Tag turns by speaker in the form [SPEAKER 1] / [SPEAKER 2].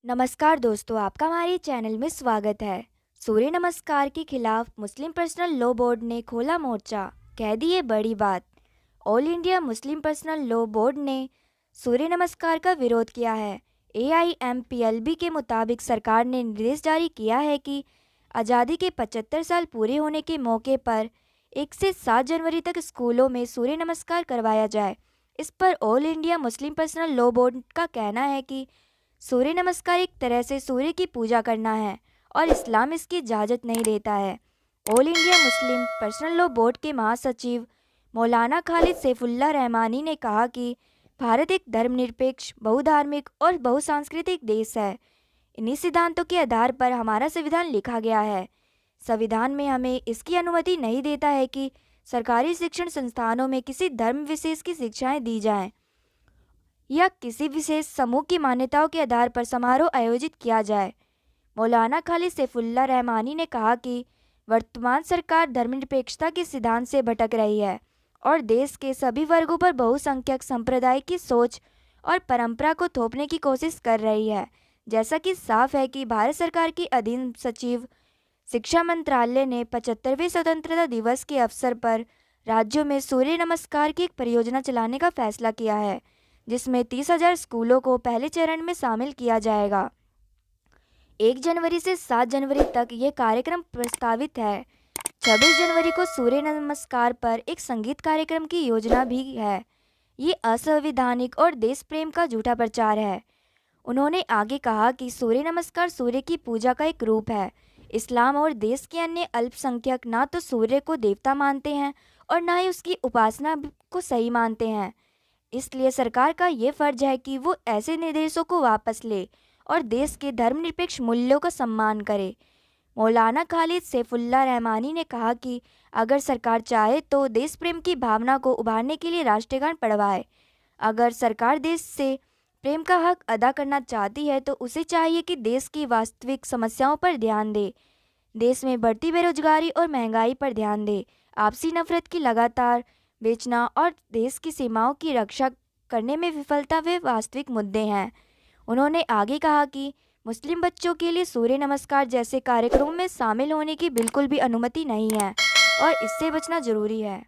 [SPEAKER 1] नमस्कार दोस्तों, आपका हमारे चैनल में स्वागत है। सूर्य नमस्कार के खिलाफ मुस्लिम पर्सनल लॉ बोर्ड ने खोला मोर्चा, कह दी ये बड़ी बात। All India Muslim personal law board ने सूर्य नमस्कार का विरोध किया है। AIMPLB के मुताबिक सरकार ने निर्देश जारी किया है कि आज़ादी के 75 साल पूरे होने के मौके पर 1 से 7 जनवरी तक स्कूलों में सूर्य नमस्कार करवाया जाए। इस पर all India Muslim personal law board का कहना है कि सूर्य नमस्कार एक तरह से सूर्य की पूजा करना है और इस्लाम इसकी इजाज़त नहीं देता है। All India Muslim personal law board के महासचिव मौलाना खालिद सैफुल्लाह रहमानी ने कहा कि भारत एक धर्मनिरपेक्ष, बहुधार्मिक और बहुसांस्कृतिक देश है। इन्हीं सिद्धांतों के आधार पर हमारा संविधान लिखा गया है। संविधान में हमें इसकी अनुमति नहीं देता है कि सरकारी शिक्षण संस्थानों में किसी धर्म विशेष की शिक्षाएं दी जाएं या किसी विशेष समूह की मान्यताओं के आधार पर समारोह आयोजित किया जाए। मौलाना खालिद सैफुल्लाह रहमानी ने कहा कि वर्तमान सरकार धर्मनिरपेक्षता के सिद्धांत से भटक रही है और देश के सभी वर्गों पर बहुसंख्यक संप्रदाय की सोच और परंपरा को थोपने की कोशिश कर रही है। जैसा कि साफ है कि भारत सरकार की अधीन सचिव शिक्षा मंत्रालय ने 75वें स्वतंत्रता दिवस के अवसर पर राज्यों में सूर्य नमस्कार की एक परियोजना चलाने का फैसला किया है, जिसमें 30,000 स्कूलों को पहले चरण में शामिल किया जाएगा। 1 जनवरी से 7 जनवरी तक ये कार्यक्रम प्रस्तावित है। 26 जनवरी को सूर्य नमस्कार पर एक संगीत कार्यक्रम की योजना भी है। ये असंवैधानिक और देश प्रेम का झूठा प्रचार है। उन्होंने आगे कहा कि सूर्य नमस्कार सूर्य की पूजा का एक रूप है। इस्लाम और देश के अन्य अल्पसंख्यक ना तो सूर्य को देवता मानते हैं और ना ही उसकी उपासना को सही मानते हैं। इसलिए सरकार का ये फर्ज है कि वो ऐसे निर्देशों को वापस ले और देश के धर्मनिरपेक्ष मूल्यों का सम्मान करे। मौलाना खालिद सैफुल्लाह रहमानी ने कहा कि अगर सरकार चाहे तो देश प्रेम की भावना को उभारने के लिए राष्ट्रगान पढ़वाए। अगर सरकार देश से प्रेम का हक अदा करना चाहती है तो उसे चाहिए कि देश की वास्तविक समस्याओं पर ध्यान दे, देश में बढ़ती बेरोजगारी और महंगाई पर ध्यान दे। आपसी नफरत की लगातार बेचना और देश की सीमाओं की रक्षा करने में विफलता वे वास्तविक मुद्दे हैं। उन्होंने आगे कहा कि मुस्लिम बच्चों के लिए सूर्य नमस्कार जैसे कार्यक्रमों में शामिल होने की बिल्कुल भी अनुमति नहीं है और इससे बचना जरूरी है।